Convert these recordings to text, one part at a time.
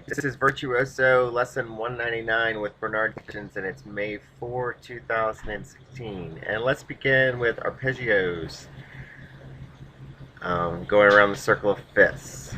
This is Virtuoso lesson 199 with Bernard Kitchens, and it's May 4, 2016. And let's begin with arpeggios, going around the circle of fifths.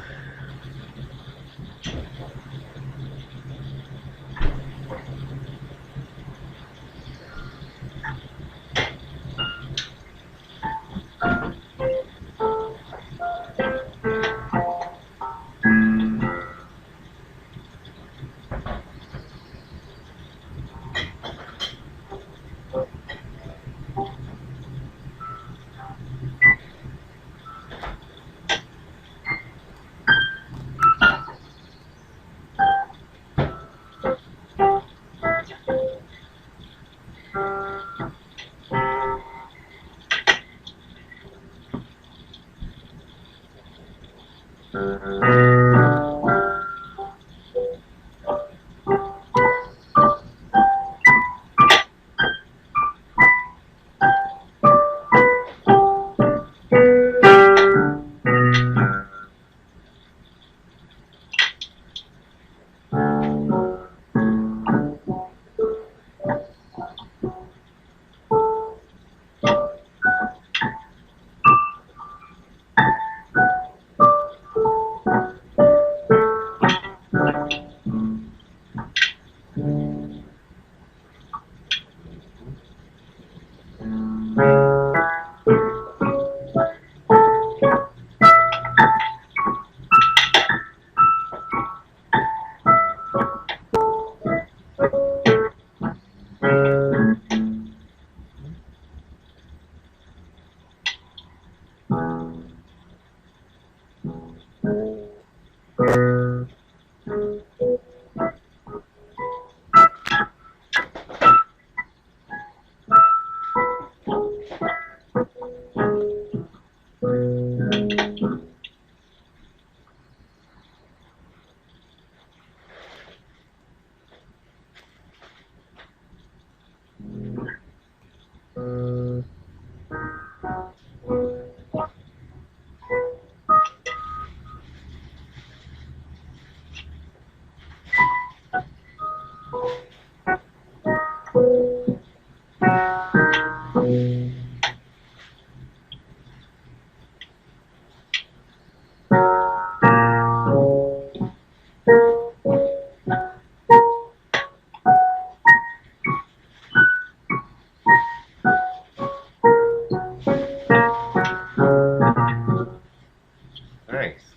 Nice.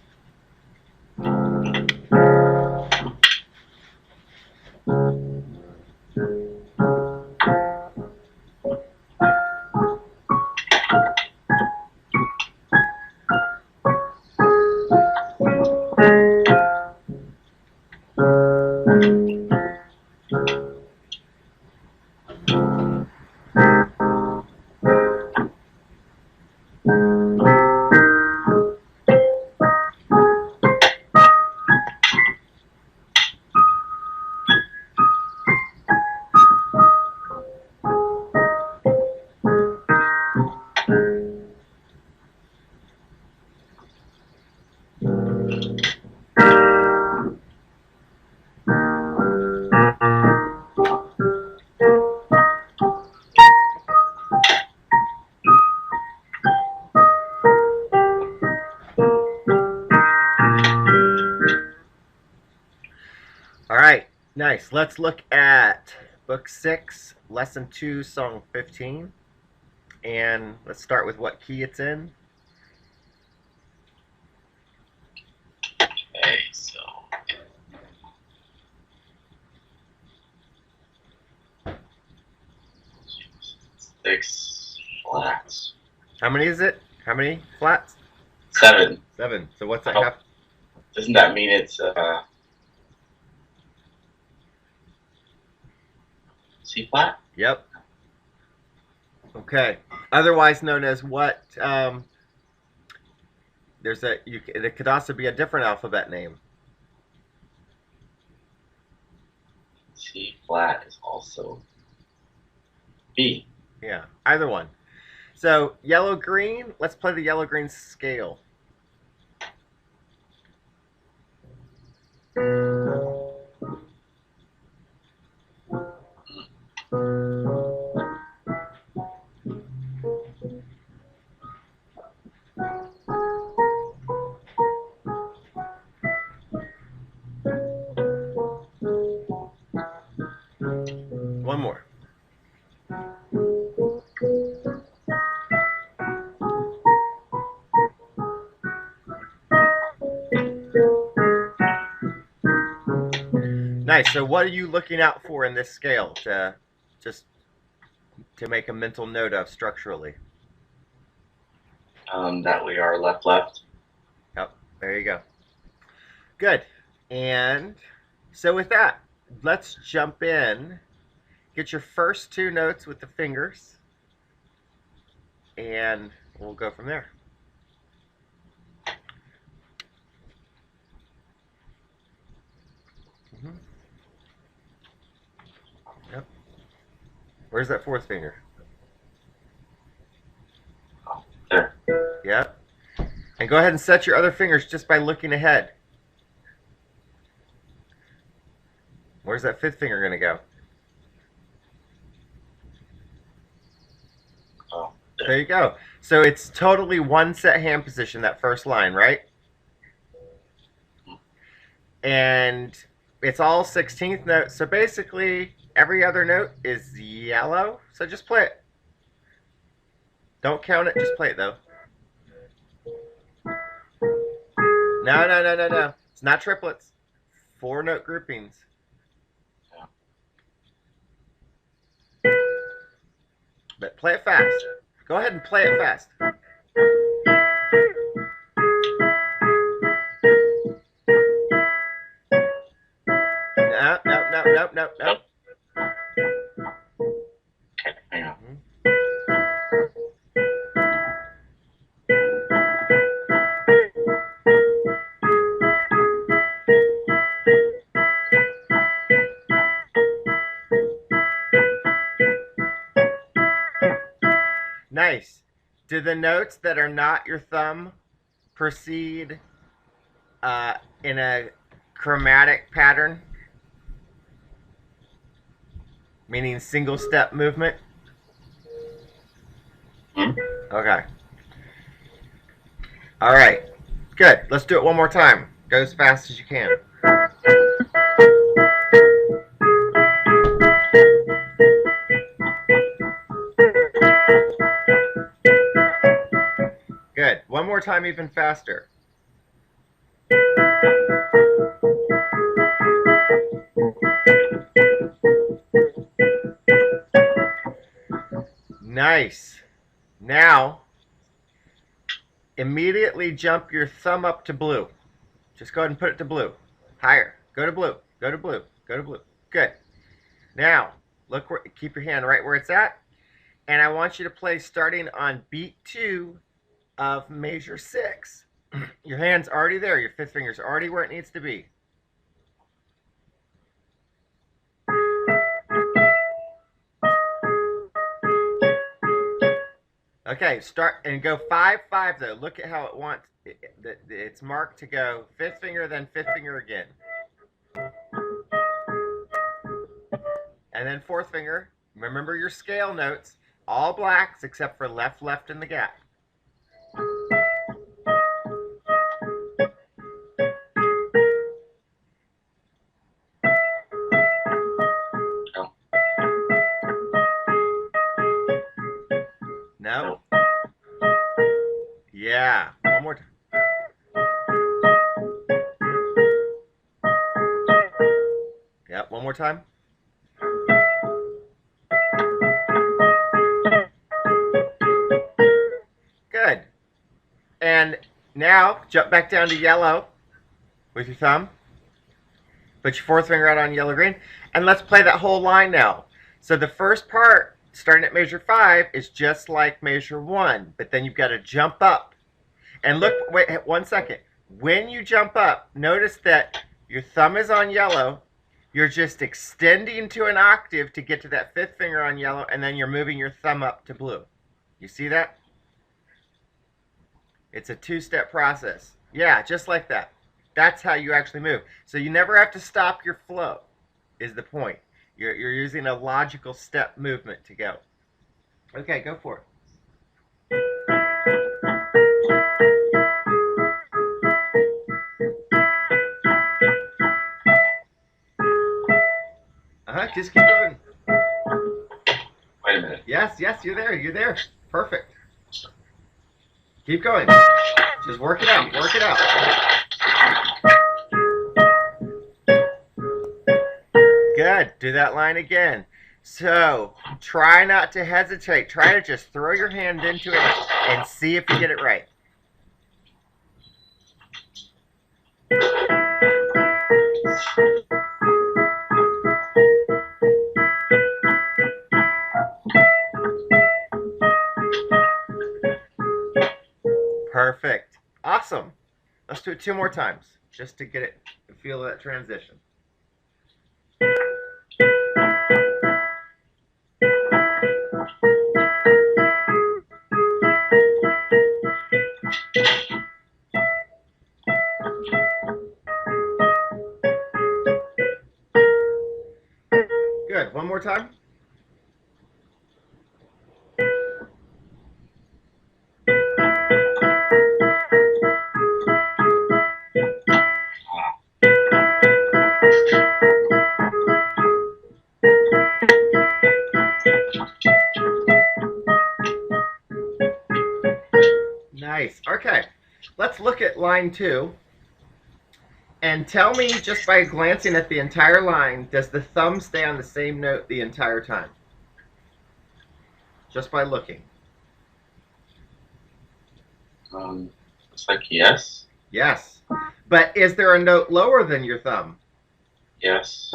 All right, nice. Let's look at book 6, lesson 2, song 15. And let's start with what key it's in. Okay, so six flats. How many is it? How many flats? 7. 7. So what's that Oh. have? Doesn't that mean it's C flat? Yep. Okay. Otherwise known as what? It could also be a different alphabet name. C flat is also B. Yeah, either one. So yellow green. Let's play the yellow green scale. Nice. So what are you looking out for in this scale just to make a mental note of structurally? That we are left left. Yep. There you go. Good. And so with that, let's jump in. Get your first two notes with the fingers, and we'll go from there. Mm-hmm. Yep. Where's that fourth finger? There. Yep. And go ahead and set your other fingers just by looking ahead. Where's that fifth finger going to go? Oh, there you go. So it's totally one set hand position, that first line, right? And it's all 16th notes. So basically, every other note is yellow. So just play it. Don't count it, just play it though. No, no, no, no, no. It's not triplets. 4-note groupings. But play it fast. Go ahead and play it fast. No, no, no, no, no, no. Okay, hang on. Nice. Do the notes that are not your thumb proceed in a chromatic pattern? Meaning single step movement? Okay. All right. Good. Let's do it one more time. Go as fast as you can. Good. One more time, even faster. Nice. Now, immediately jump your thumb up to blue. Just go ahead and put it to blue. Higher. Go to blue. Go to blue. Go to blue. Good. Now, look where, keep your hand right where it's at. And I want you to play starting on beat 2 of measure 6. Your hand's already there. Your fifth finger's already where it needs to be. Okay, start and go 5-5 though. Look at how it wants. It's marked to go fifth finger, then fifth finger again. And then fourth finger. Remember your scale notes. All blacks except for left, left, and the gap. No? Yeah. One more time. Yep, one more time. Good. And now jump back down to yellow with your thumb. Put your fourth finger out on yellow green. And let's play that whole line now. So the first part, starting at measure 5, is just like measure 1. But then you've got to jump up. And look, wait 1 second. When you jump up, notice that your thumb is on yellow. You're just extending to an octave to get to that fifth finger on yellow, and then you're moving your thumb up to blue. You see that? It's a 2-step process. Yeah, just like that. That's how you actually move. So you never have to stop your flow, is the point. You're using a logical step movement to go. Okay, go for it. Just keep going. Wait a minute. Yes, yes, you're there. You're there. Perfect. Keep going. Just work it out. Work it out. Good. Do that line again. So try not to hesitate. Try to just throw your hand into it and see if you get it right. Perfect. Awesome. Let's do it 2 more times just to get it, feel that transition. Good. One more time. Nice. Okay. Let's look at line 2. And tell me, just by glancing at the entire line, does the thumb stay on the same note the entire time? Just by looking. Looks like yes. Yes. But is there a note lower than your thumb? Yes.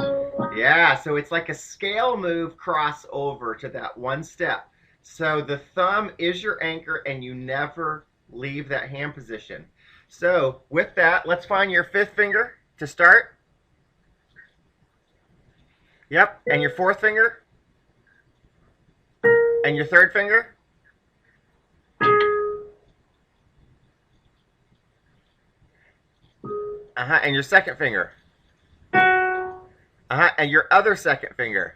Yeah, so it's like a scale move crossover to that one step. So the thumb is your anchor and you never leave that hand position. So with that, let's find your 5th finger to start. Yep, and your 4th finger. And your 3rd finger. And your 2nd finger. And your other 2nd finger.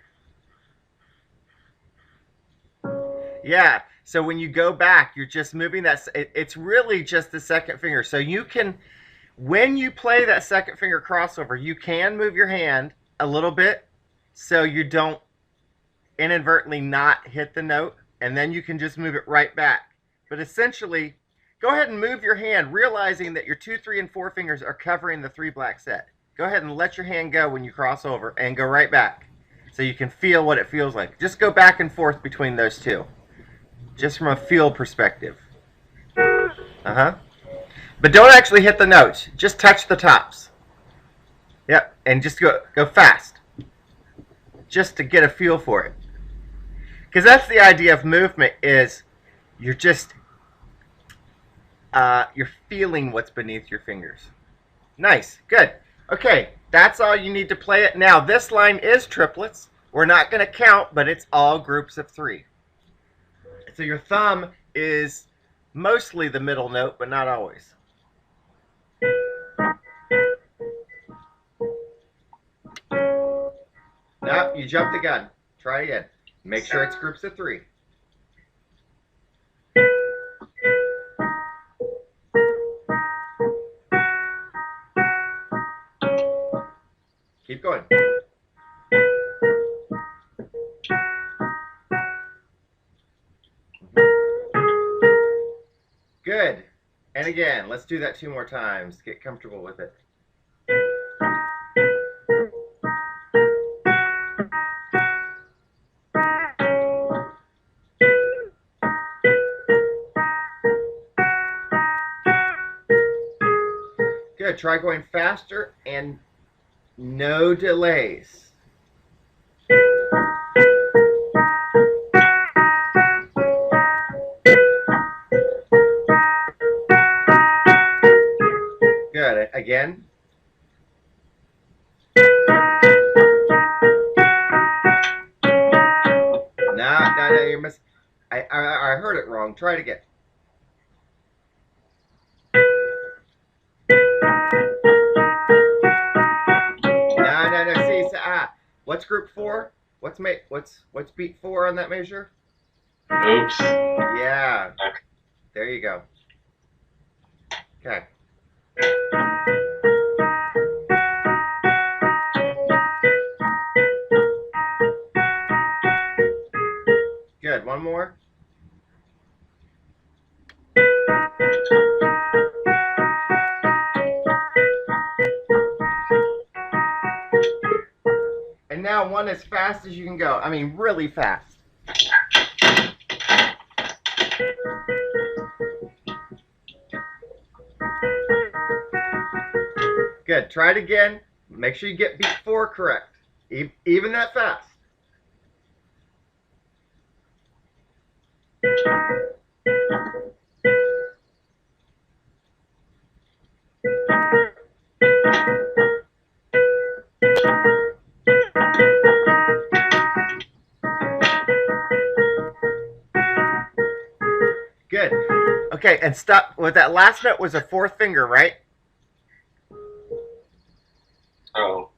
Yeah, so when you go back, you're just moving that, it's really just the 2nd finger. So you can, when you play that 2nd finger crossover, you can move your hand a little bit so you don't inadvertently not hit the note, and then you can just move it right back. But essentially, go ahead and move your hand, realizing that your 2, 3, and 4 fingers are covering the 3 black set. Go ahead and let your hand go when you cross over and go right back so you can feel what it feels like. Just go back and forth between those two, just from a feel perspective. But don't actually hit the notes. Just touch the tops. Yep, and just go fast, just to get a feel for it. Because that's the idea of movement, is you're just you're feeling what's beneath your fingers. Nice, good. Okay, that's all you need to play it. Now, this line is triplets. We're not going to count, but it's all groups of 3. So your thumb is mostly the middle note, but not always. No, you jumped the gun. Try again. Make sure it's groups of 3. Keep going. Good. And again, let's do that 2 more times. Get comfortable with it. Good. Try going faster and no delays. Good. Again. No, you're missing. I heard it wrong. Try it again. No. See, what's group 4? What's beat 4 on that measure? Oops. Yeah. Okay. There you go. Okay. Good. One more. And And now one as fast as you can go. I mean, really fast. Good. Try it again. Make sure you get beat 4 correct. Even that fast. Good. Okay, and stop. With that last note was a 4th finger, right? Oh.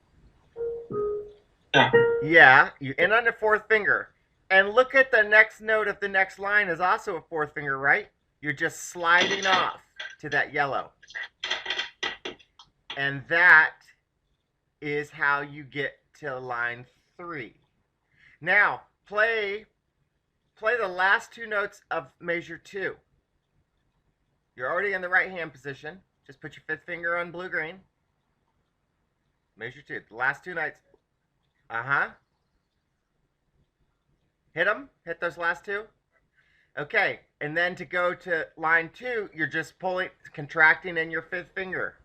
Yeah. Yeah, you end on the 4th finger. And look at the next note of the next line is also a 4th finger, right? You're just sliding off to that yellow. And that is how you get to line 3. Now, play the last 2 notes of measure 2. You're already in the right hand position. Just put your 5th finger on blue-green. Measure 2. The last 2 notes. Hit them. Hit those last 2. Okay, and then to go to line 2, you're just contracting in your 5th finger.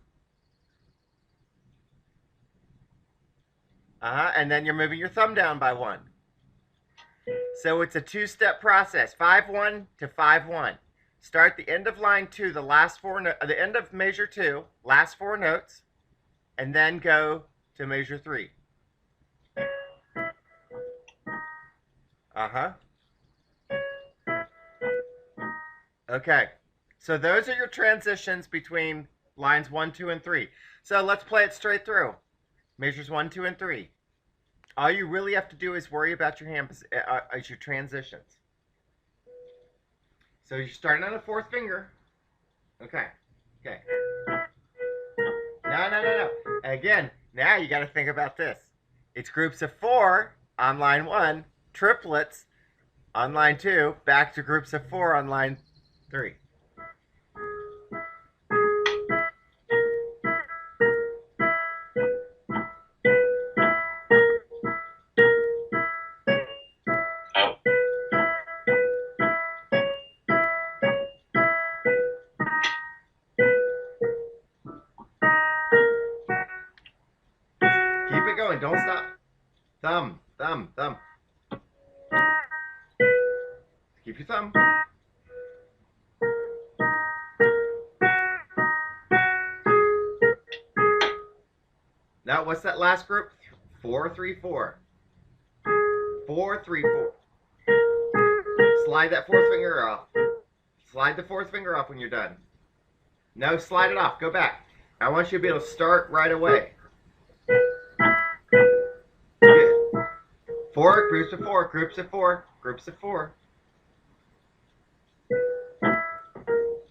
And then you're moving your thumb down by 1. So it's a 2-step process. 5-1 to 5-1. Start the end of line 2, the last 4 the end of measure 2, last 4 notes, and then go to measure 3. Okay. So those are your transitions between lines 1, 2, and 3. So let's play it straight through. Measures 1, 2, and 3. All you really have to do is worry about your your transitions. So you're starting on the 4th finger. Okay. Okay. No. Again, now you got to think about this. It's groups of 4 on line 1, triplets on line 2, back to groups of 4 on line 3. Keep it going. Don't stop. Thumb. Keep your thumb. Now, what's that last group? 4, 3, 4. 4, 3, 4. Slide that 4th finger off. Slide the 4th finger off when you're done. No, slide it off. Go back. I want you to be able to start right away. Good. 4, groups of 4, groups of 4, groups of 4.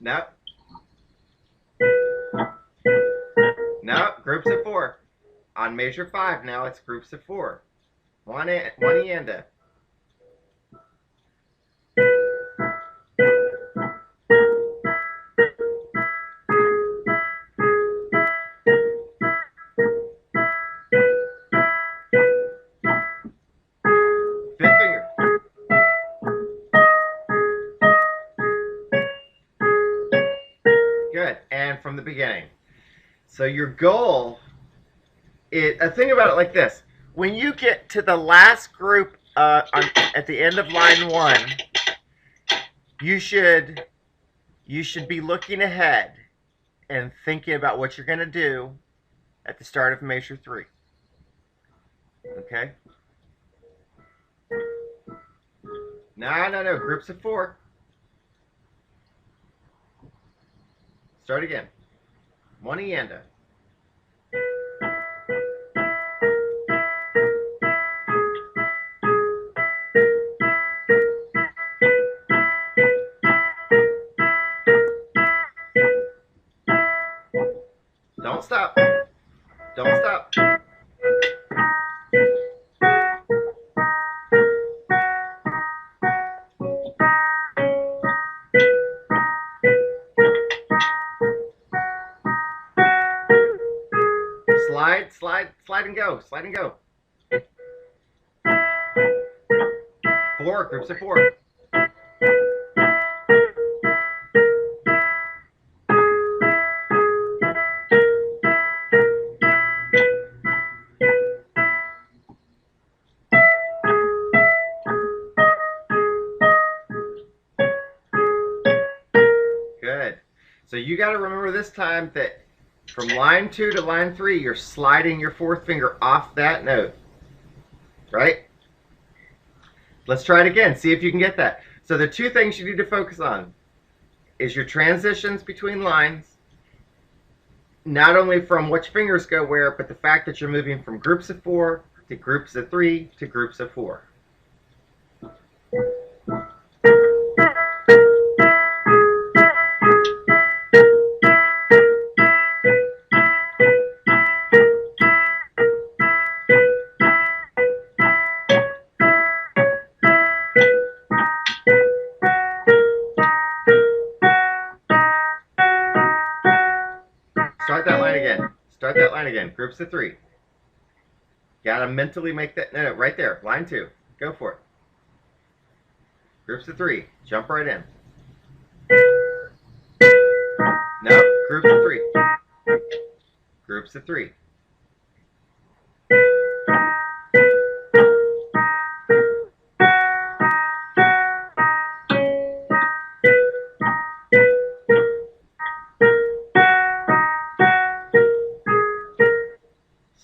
No. No, groups of 4. On measure 5 now, it's groups of 4. One ienda. From the beginning. So your goal is, thing about it like this. When you get to the last group at the end of line 1, you should be looking ahead and thinking about what you're going to do at the start of measure 3. Okay? No. Groups of 4. Start again. One ienda. Don't stop. Don't stop. Slide and go. Slide and go. 4, groups of 4. Good. So you got to remember this time that from line 2 to line 3, you're sliding your 4th finger off that note. Right? Let's try it again. See if you can get that. So the 2 things you need to focus on is your transitions between lines, not only from which fingers go where, but the fact that you're moving from groups of 4 to groups of 3 to groups of 4. Start that line again. Start that line again. Groups of 3. Gotta mentally make that. No, right there. Line 2. Go for it. Groups of 3. Jump right in. No, groups of 3. Groups of 3.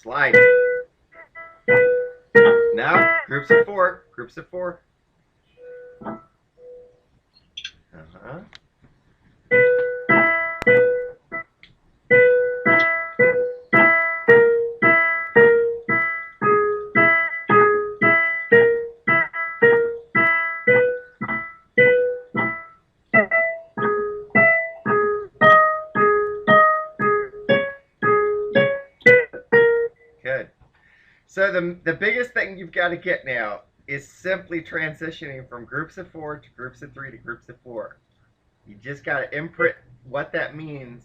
Slide. Now, groups of 4. Groups of 4. Uh-huh. Good. So the biggest thing you've got to get now is simply transitioning from groups of 4 to groups of 3 to groups of 4. You just got to imprint what that means.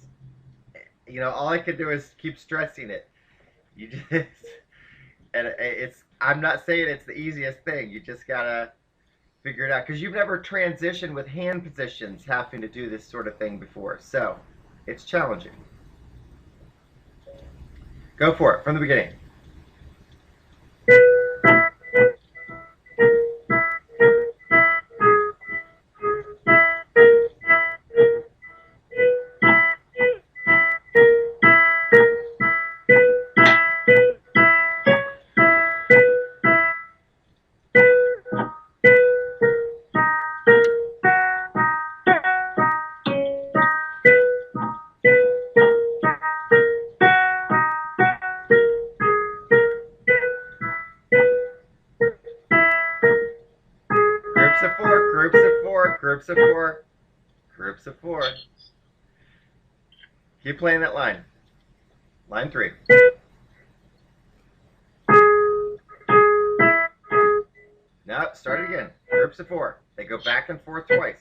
You know, all I can do is keep stressing it. You just, and I'm not saying it's the easiest thing. You just got to figure it out because you've never transitioned with hand positions having to do this sort of thing before. So it's challenging. Go for it from the beginning. Groups of 4, groups of 4, groups of 4, groups of 4. Keep playing that line. Line 3. Now, start it again. Groups of 4. They go back and forth twice.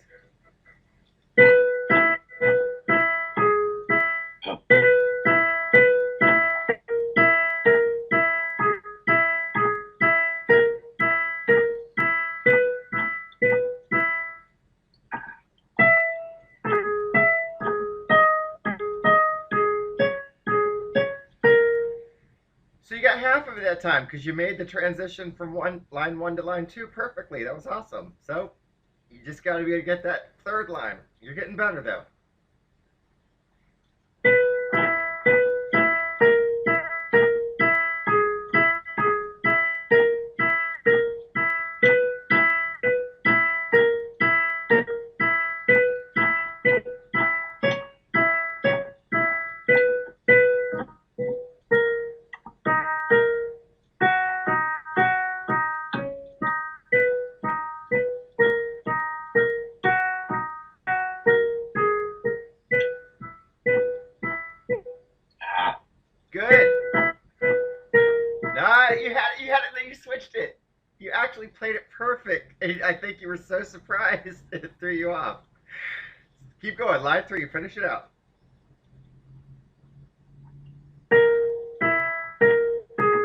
So you got half of it that time because you made the transition from line 1 to line 2 perfectly. That was awesome. So you just got to be able to get that 3rd line. You're getting better though. Good. No, you had it, then you switched it. You actually played it perfect. And I think you were so surprised it threw you off. Keep going. Line 3. Finish it out.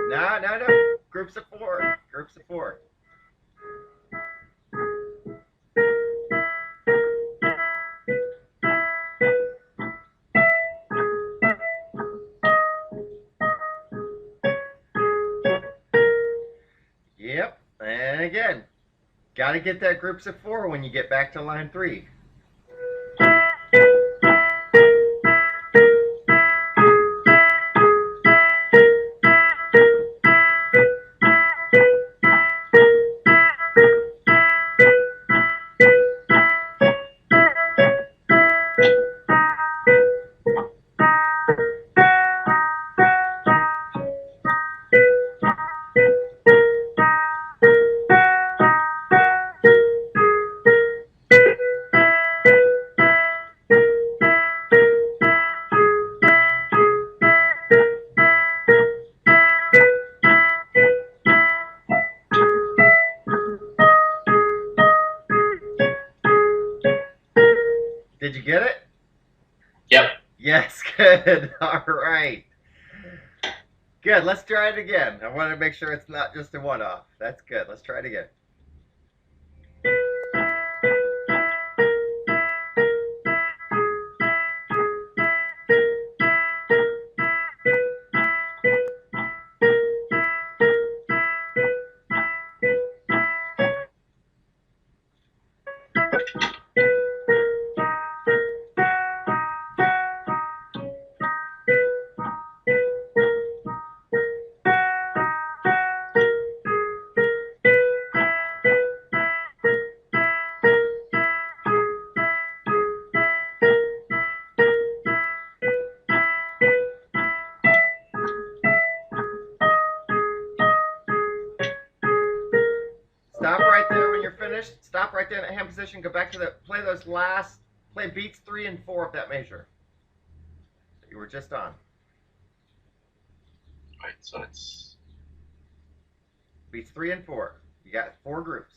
No. Groups of 4. Groups of 4. again. Got to get that groups of 4 when you get back to line 3. Did you get it? Yep. Yes, good. All right. Good. Let's try it again. I want to make sure it's not just a one-off. That's good. Let's try it again. Stop right there when you're finished. Stop right there in that hand position. Go back to the play beats 3 and 4 of that measure that you were just on. Right, so it's Beats 3 and 4. You got 4 groups.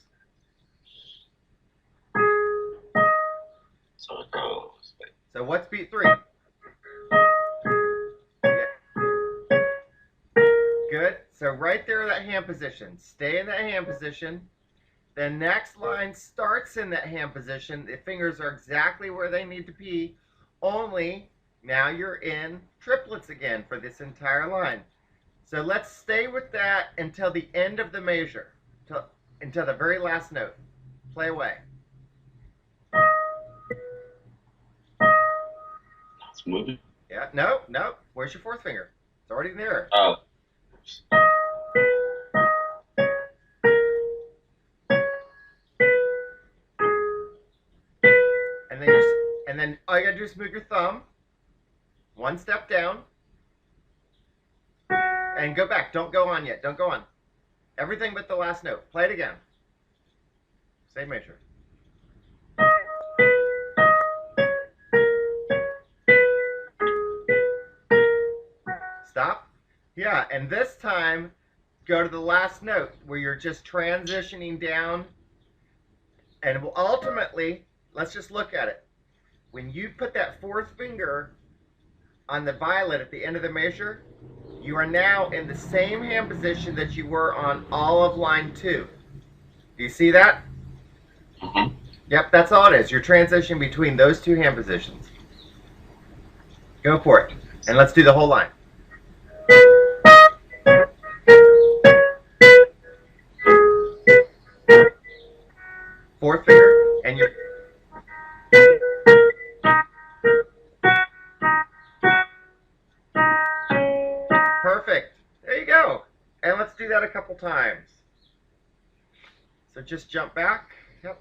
so it goes. So what's beat 3? Yeah. Good. So right there in that hand position. Stay in that hand position. The next line starts in that hand position. The fingers are exactly where they need to be. Only now you're in triplets again for this entire line. So let's stay with that until the end of the measure, until the very last note. Play away. It's moving. Yeah, no. Where's your 4th finger? It's already there. Oh. And then all you gotta do is move your thumb 1 step down and go back. Don't go on yet. Don't go on. Everything but the last note. Play it again. Same measure. Stop. Yeah, and this time go to the last note where you're just transitioning down. And ultimately, let's just look at it. When you put that 4th finger on the violet at the end of the measure, you are now in the same hand position that you were on all of line 2. Do you see that? Mm-hmm. Yep, that's all it is. You're transitioning between those 2 hand positions. Go for it. And let's do the whole line. Fourth finger, and you're... Perfect. There you go. And let's do that a couple times. So just jump back. Yep.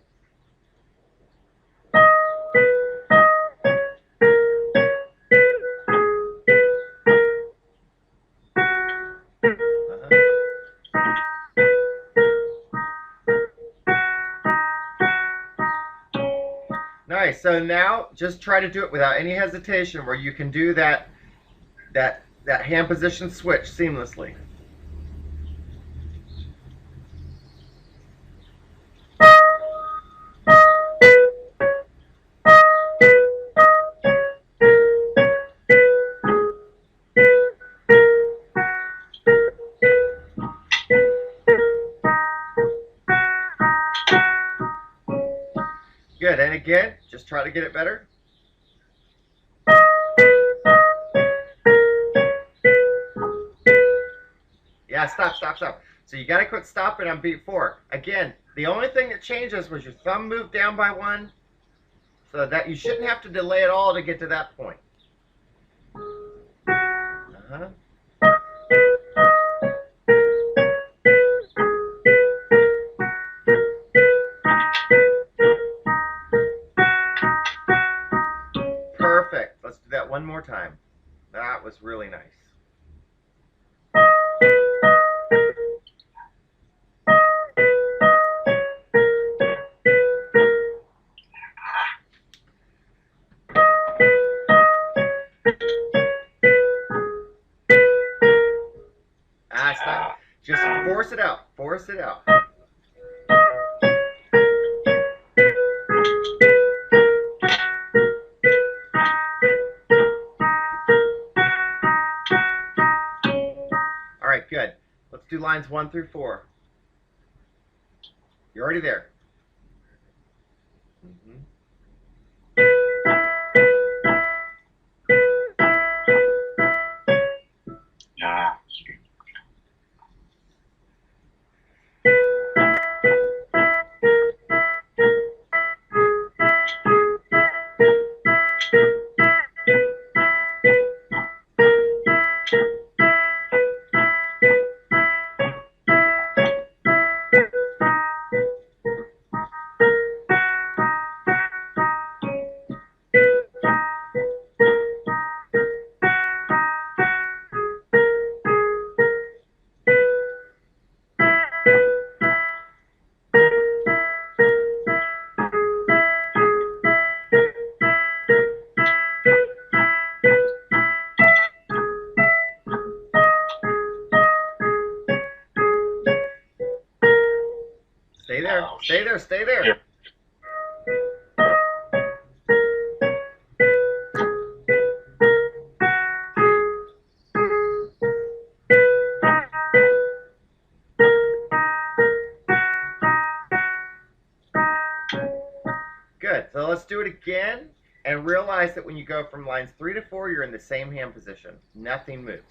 Nice. So now just try to do it without any hesitation, where you can do that hand position switch seamlessly. Good. And again, just try to get it better. Yeah, stop. So you got to quit stopping on beat 4. Again, the only thing that changes was your thumb moved down by 1, so that you shouldn't have to delay at all to get to that point. Uh-huh. Perfect. Let's do that one more time. That was really nice. Stop. Just force it out. Force it out. All right, good. Let's do lines 1 through 4. You're already there. Yeah. Stay there. Stay there. Stay there. Yeah. Good. So let's do it again and realize that when you go from lines 3 to 4, you're in the same hand position. Nothing moves.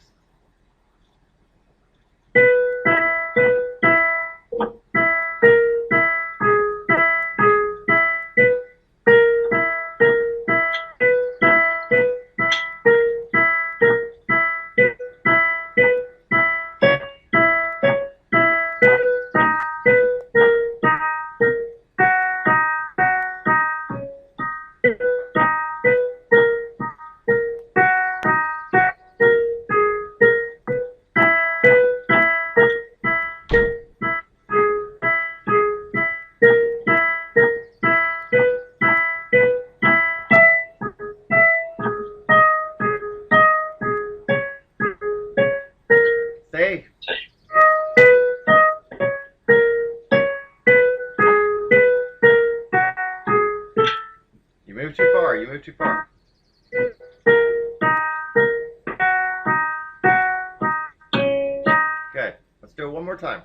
Stay. You move too far. You move too far. Good. Let's do it one more time.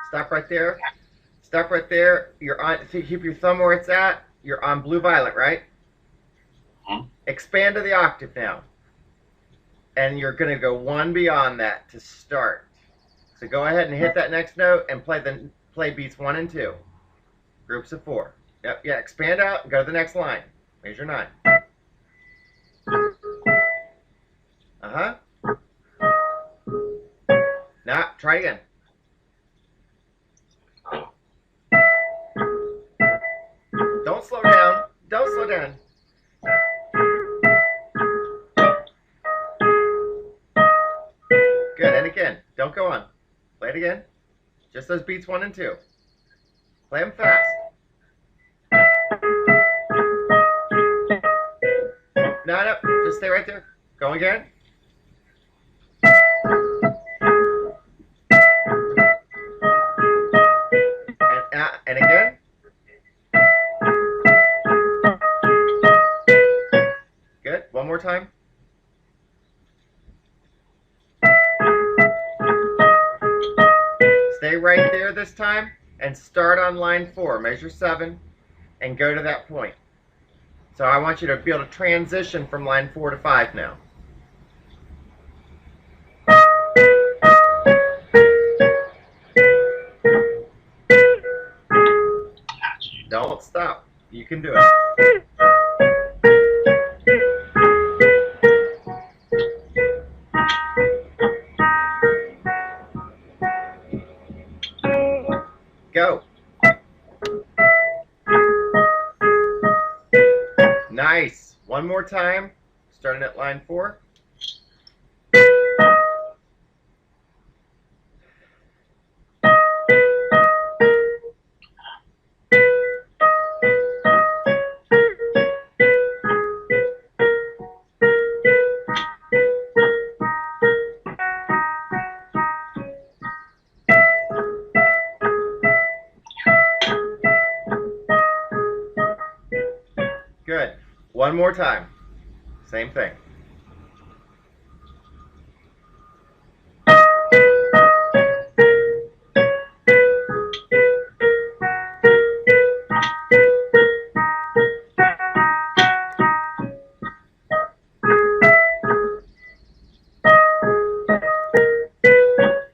Stop right there. Stop right there. You're on. So keep your thumb where it's at. You're on blue violet, right? Mhm. Expand to the octave now. And you're going to go one beyond that to start. So go ahead and hit that next note and play beats 1 and 2. Groups of 4. Yep, yeah, expand out and go to the next line. Major 9. Uh-huh. Try again. Don't slow down. Don't slow down. Good, and again. Don't go on. Play it again. Just those beats 1 and 2. Play them fast. No, just stay right there. Go again. And again. Good. One more time. Stay right there this time and start on line 4. Measure 7 and go to that point. So I want you to be able to transition from line 4 to 5 now. Don't stop. You can do it. Go. Nice. One more time. Starting at line 4. Good. One more time. Same thing.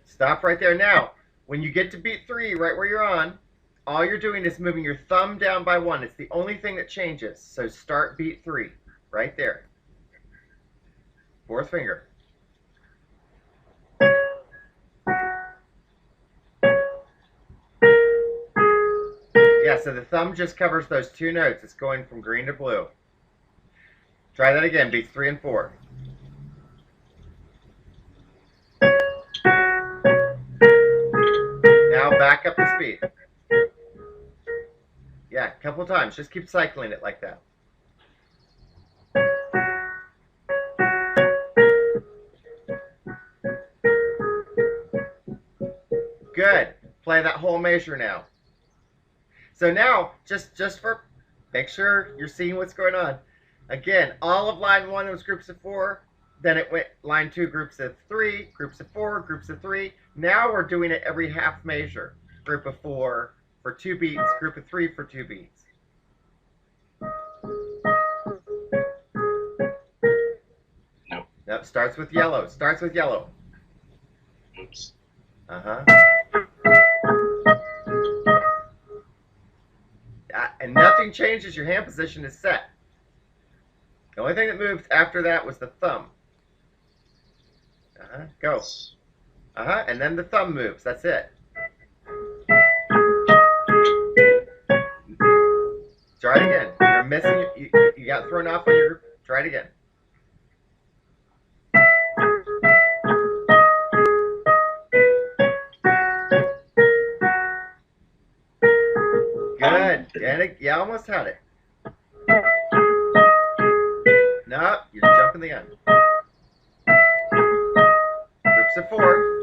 Stop right there. Now, when you get to beat 3, right where you're on, all you're doing is moving your thumb down by 1. It's the only thing that changes. So start beat 3, right there. 4th finger. Yeah, so the thumb just covers those 2 notes. It's going from green to blue. Try that again, beats 3 and 4. Now back up the speed. Yeah, a couple times. Just keep cycling it like that. Good. Play that whole measure now. So now, just for, make sure you're seeing what's going on. Again, all of line 1 was groups of 4. Then it went line 2, groups of 3, groups of 4, groups of 3. Now we're doing it every half measure. Group of 4 for 2 beats, group of 3 for 2 beats. Nope, starts with yellow. Starts with yellow. Oops. And nothing changes. Your hand position is set. The only thing that moved after that was the thumb. Go. And then the thumb moves. That's it. Try it again. You're missing. You got thrown off on your. Try it again. Good. You almost had it. No, you're jumping the gun. Groups of 4.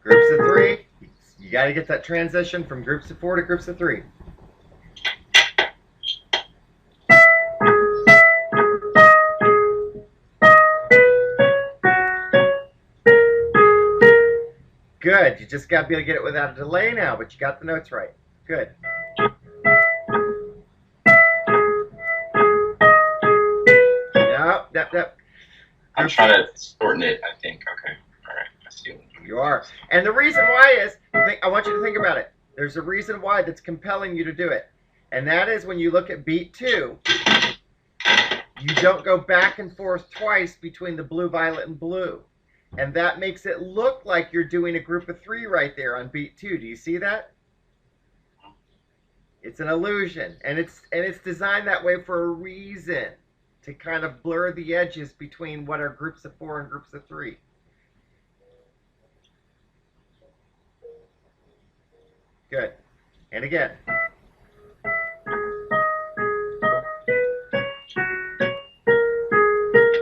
Groups of 3. You got to get that transition from groups of 4 to groups of 3. Good. You just got to be able to get it without a delay now, but you got the notes right. Good. Nope. I'm trying to shorten it, I think. Okay. All right. I see what you are. And the reason why is, I want you to think about it. There's a reason why that's compelling you to do it. And that is when you look at beat 2, you don't go back and forth twice between the blue, violet, and blue. And that makes it look like you're doing a group of 3 right there on beat 2. Do you see that? It's an illusion, and it's designed that way for a reason, to kind of blur the edges between what are groups of 4 and groups of 3. Good. And again.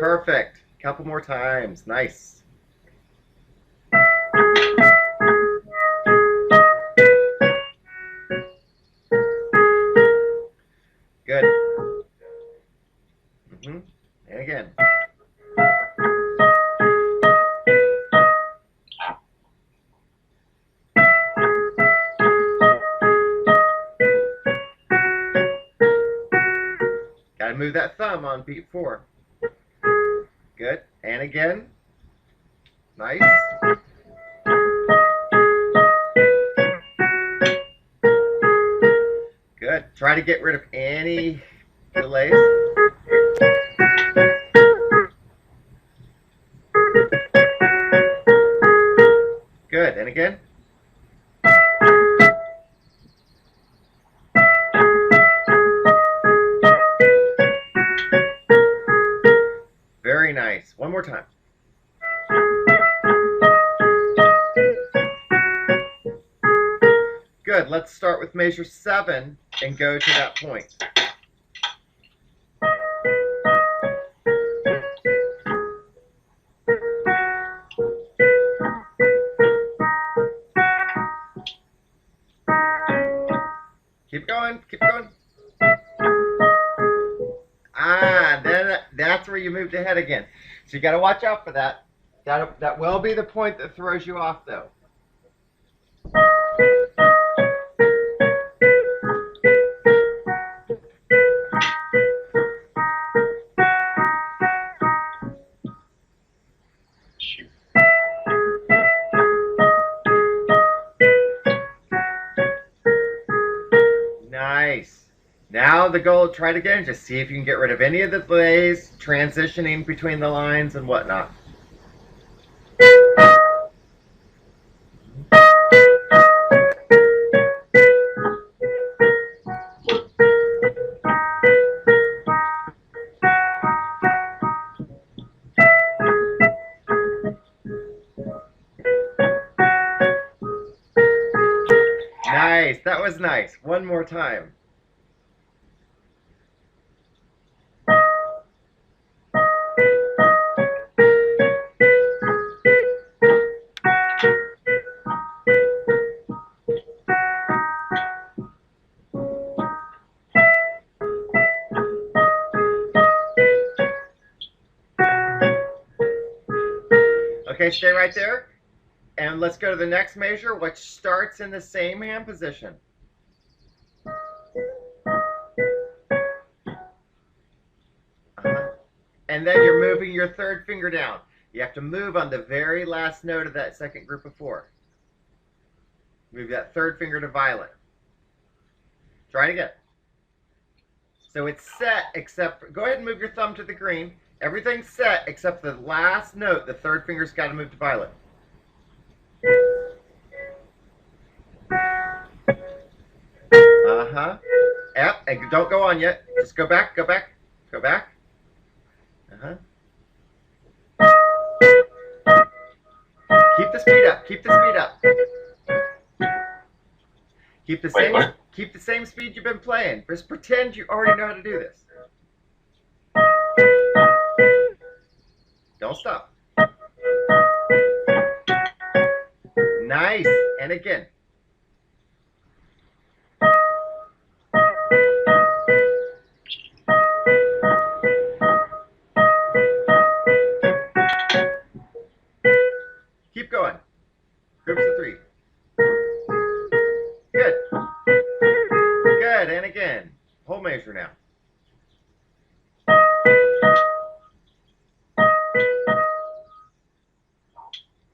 Perfect. Couple more times. Nice. Good. And again. Got to move that thumb on beat 4. Good. And again. Nice. Good. Try to get rid of any delays. Good. And again. Very nice. One more time. Good. Let's start with measure 7 and go to that point. Keep going. Keep going. Then that's where you moved ahead again. So you got to watch out for that. That will be the point that throws you off, though. Nice. Now the goal, try it again. Just see if you can get rid of any of the delays, transitioning between the lines and whatnot. Nice. That was nice. One more time. Okay, stay right there. And let's go to the next measure, which starts in the same hand position. And then you're moving your third finger down. You have to move on the very last note of that second group of 4. Move that third finger to violet. Try it again. So it's set except, go ahead and move your thumb to the green. Everything's set except the last note. The third finger's got to move to violet. Yep, and don't go on yet. Just go back, go back, go back. Keep the speed up, keep the speed up. Keep the same speed you've been playing. Just pretend you already know how to do this. Don't stop. Nice. And again. Keep going. Groups of 3. Good. Good. And again. Whole measure now.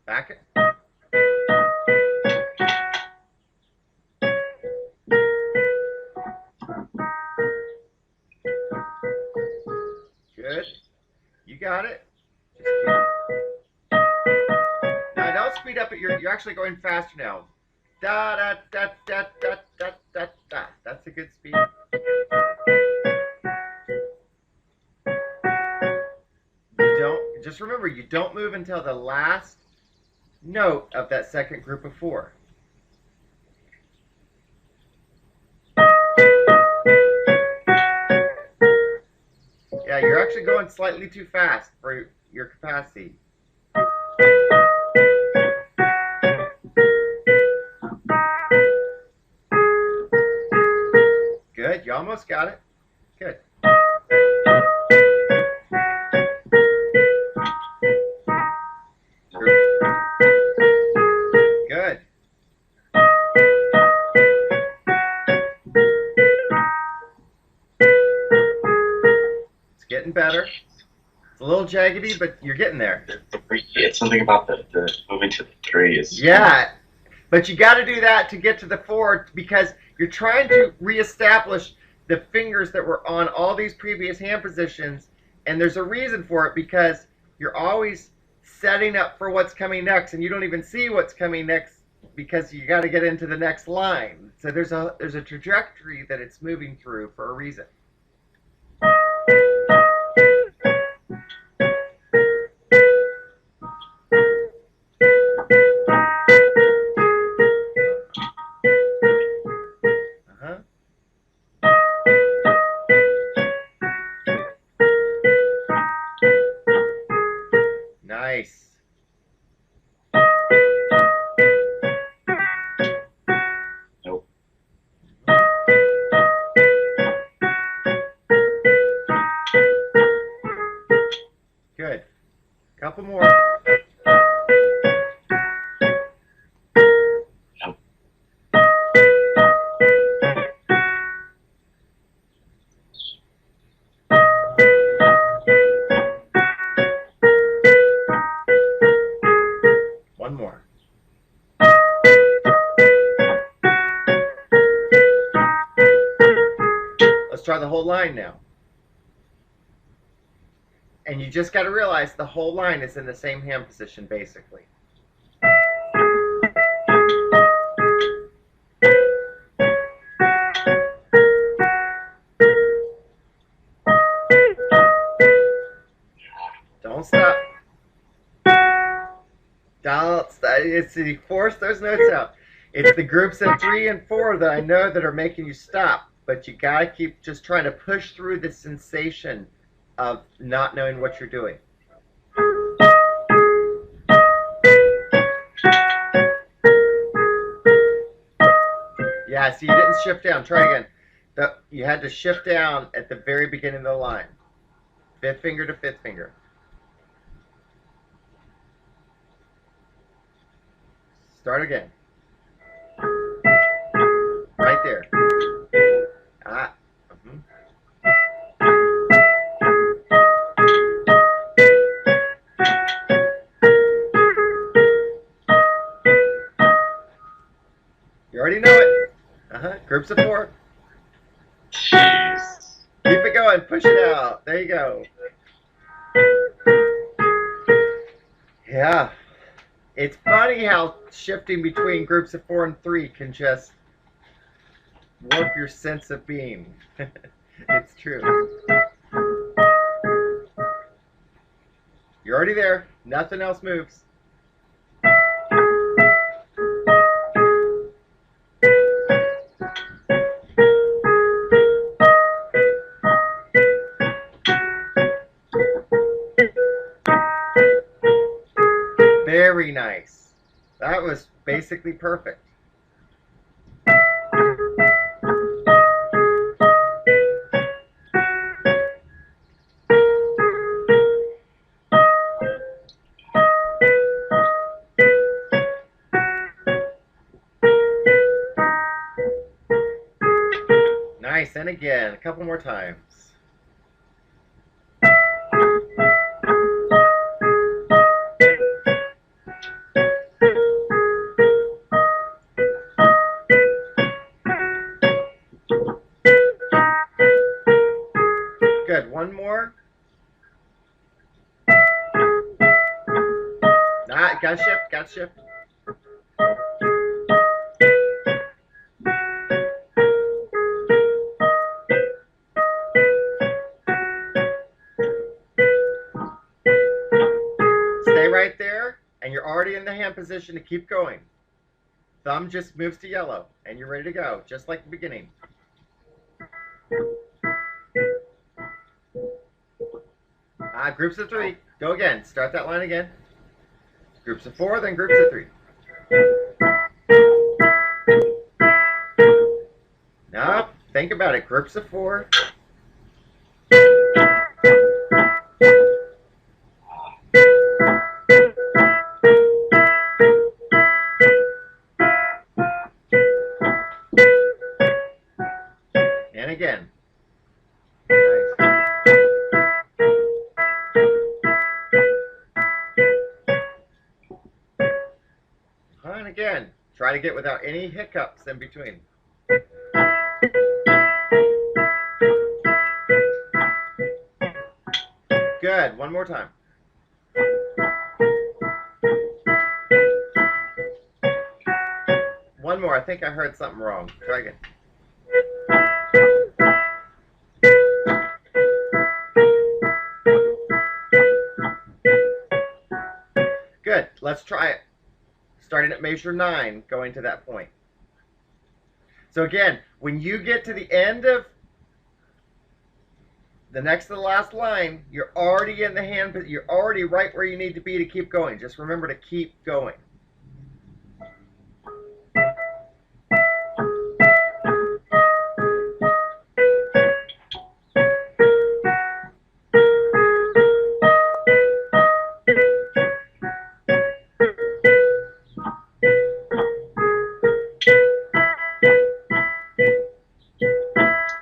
Back it. Good. You got it. Just keep. Now don't speed up. You're actually going faster now. Da da da da da da da da. That's a good speed. You don't. Just remember, you don't move until the last note of that second group of 4. Yeah, you're actually going slightly too fast for your capacity. Good, you almost got it. Good. Good. It's getting better. It's a little jaggedy, but you're getting there. It's something about the moving to the 3 is. Yeah, but you got to do that to get to the 4 because you're trying to reestablish the fingers that were on all these previous hand positions, and there's a reason for it because you're always setting up for what's coming next, and you don't even see what's coming next because you got to get into the next line. So there's a trajectory that it's moving through for a reason. Nice. Nope. Good. Couple more. Nope. One more. Let's try the whole line now. And you just got to realize the whole line is in the same hand position, basically. Don't stop. Don't stop. It's you force those notes out. It's the groups of 3 and 4 that I know that are making you stop. But you got to keep just trying to push through the sensation of not knowing what you're doing. Yeah, see, you didn't shift down. Try again. You had to shift down at the very beginning of the line. 5th finger to 5th finger. Start again. Right there. Ah. You already know it. Groups of 4. Jeez. Keep it going. Push it out. There you go. Yeah. It's funny how shifting between groups of 4 and 3 can just warp your sense of being. It's true. You're already there. Nothing else moves. Very nice. That was basically perfect. Nice, and again, a couple more times. Good, one more. Gotta shift, gotta shift. Stay right there, and you're already in the hand position to keep going. Thumb just moves to yellow, and you're ready to go, just like the beginning. Groups of 3. Go again. Start that line again. Groups of 4, then groups of 3. Now, think about it. Groups of 4. And again. Nice. And again. Try to get without any hiccups in between. Good. One more time. One more. I think I heard something wrong. Try again. Good. Let's try it. Starting at measure 9, going to that point. So again, when you get to the end of the next to the last line, you're already in the hand, but you're already right where you need to be to keep going. Just remember to keep going.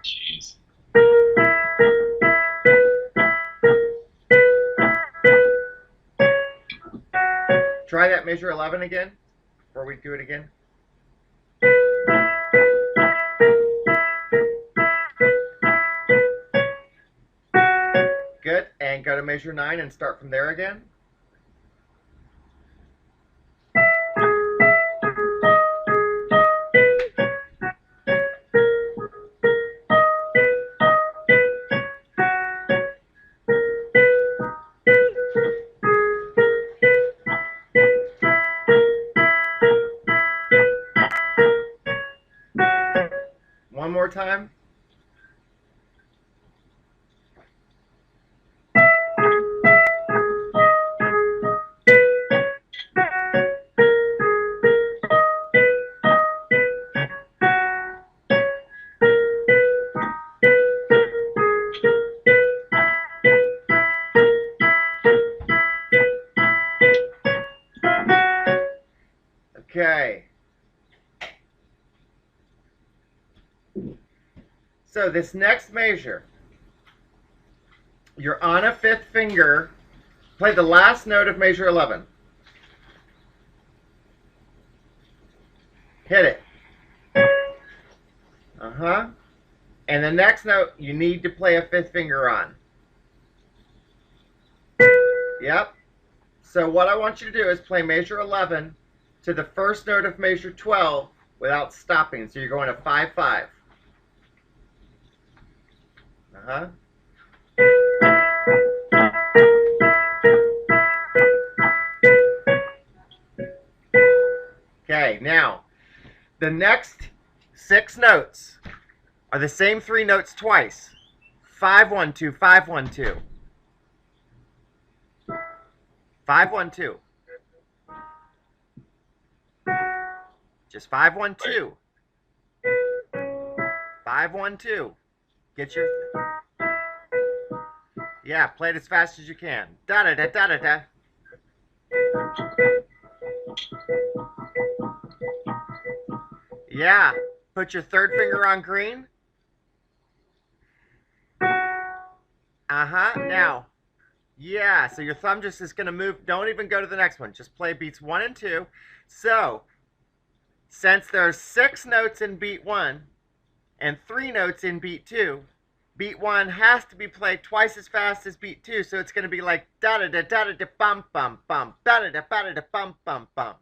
Jeez. Try that measure 11 again, before we do it again. Good, and go to measure 9 and start from there again. One more time. Okay. So this next measure, you're on a 5th finger. Play the last note of measure 11. Hit it. And the next note, you need to play a 5th finger on. Yep. So what I want you to do is play measure 11 to the first note of measure 12 without stopping. So you're going to 5-5. Okay, now the next 6 notes are the same 3 notes twice. 5-1-2, 5-1-2. 5-1-2. Just 5-1-2. 5-1-2. Get your... Yeah, play it as fast as you can. Da-da-da-da-da-da. Yeah, put your 3rd finger on green. Now. Yeah, so your thumb just is going to move. Don't even go to the next one. Just play beats 1 and 2. So, since there are 6 notes in beat 1 and 3 notes in beat 2, beat 1 has to be played twice as fast as beat 2, so it's going to be like da da da da da da bum bum bum da da da da da bum bum bum.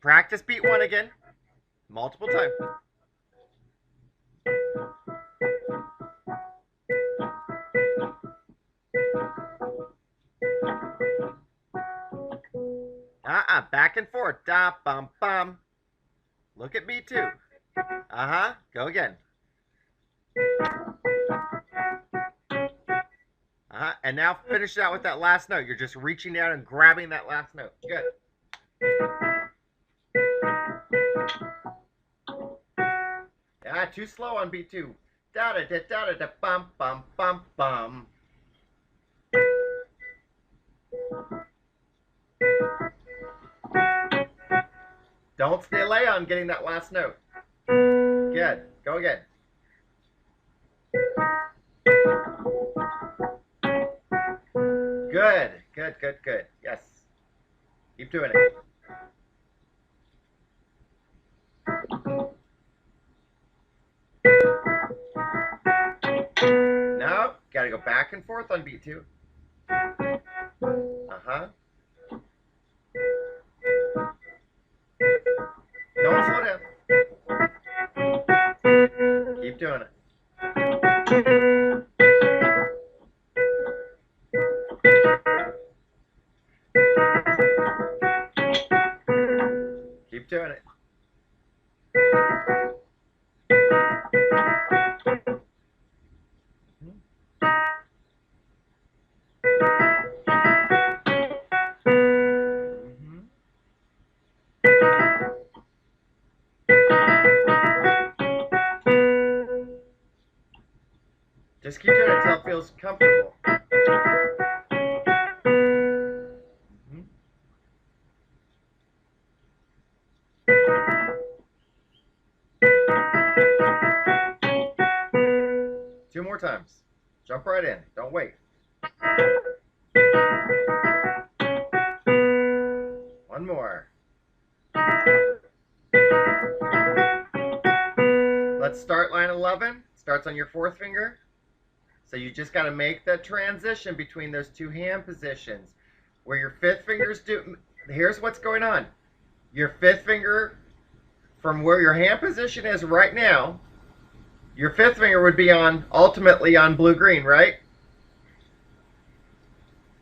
Practice beat 1 again, multiple times. Back and forth. Da bum bum. Look at beat 2. Go again. And now finish it out with that last note. You're just reaching down and grabbing that last note. Good. Too slow on beat 2. Da da da da da bum bum bum bum. Don't delay on getting that last note. Good. Go again. Good. Good, good, good. Yes. Keep doing it. No. Gotta go back and forth on beat 2. Don't slow down. Keep doing it. Keep doing it. Just keep doing it until it feels comfortable. Two more times. Jump right in. Don't wait. One more. Let's start line 11. Starts on your 4th finger. So you just got to make the transition between those 2 hand positions. Where your 5th fingers do... Here's what's going on. Your 5th finger, from where your hand position is right now, your 5th finger would be ultimately on blue-green, right?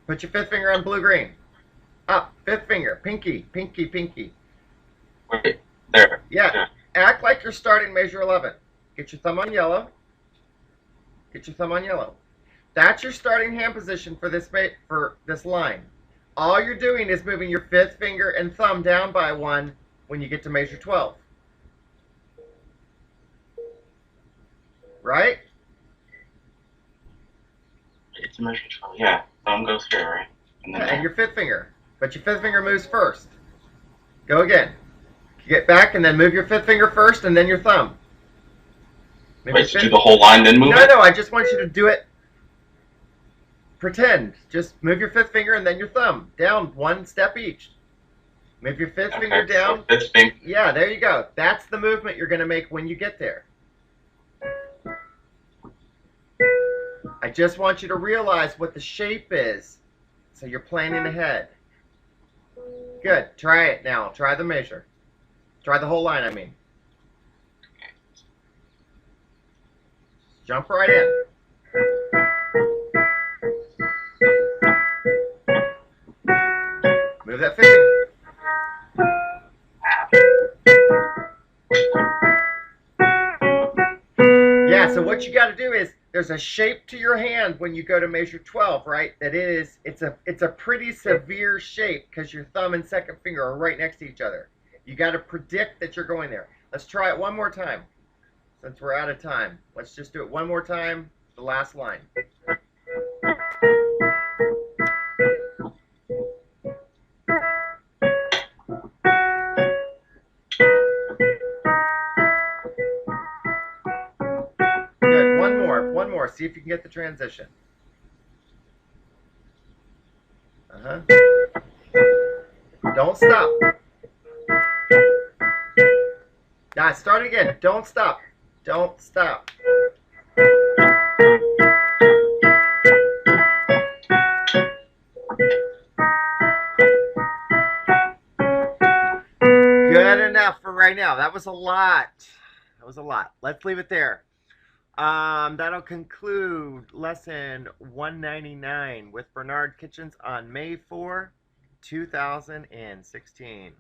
Put your 5th finger on blue-green. Up, 5th finger, pinky, pinky, pinky. Wait, there. Yeah, act like you're starting measure 11. Get your thumb on yellow. Get your thumb on yellow. That's your starting hand position for this line. All you're doing is moving your 5th finger and thumb down by 1 when you get to measure 12. Right? It's measure 12. Yeah, thumb goes here, right? And your 5th finger. But your 5th finger moves first. Go again. Get back and then move your 5th finger first and then your thumb. Wait, so do the whole line then move it? No, I just want you to do it. Pretend. Just move your 5th finger and then your thumb. Down 1 step each. Move your 5th finger down. So 5th finger. Yeah, there you go. That's the movement you're going to make when you get there. I just want you to realize what the shape is, so you're planning ahead. Good. Try it now. Try the measure. Try the whole line, I mean. Jump right in. Move that finger. Yeah, so what you got to do is, there's a shape to your hand when you go to measure 12, right? It's a pretty severe shape because your thumb and 2nd finger are right next to each other. You got to predict that you're going there. Let's try it one more time. Since we're out of time, let's just do it one more time, the last line. Good, one more, see if you can get the transition. Uh-huh. Don't stop. Now, start again. Don't stop. Don't stop. Good enough for right now. That was a lot. That was a lot. Let's leave it there. That'll conclude lesson 199 with Bernard Kitchens on May 4, 2016.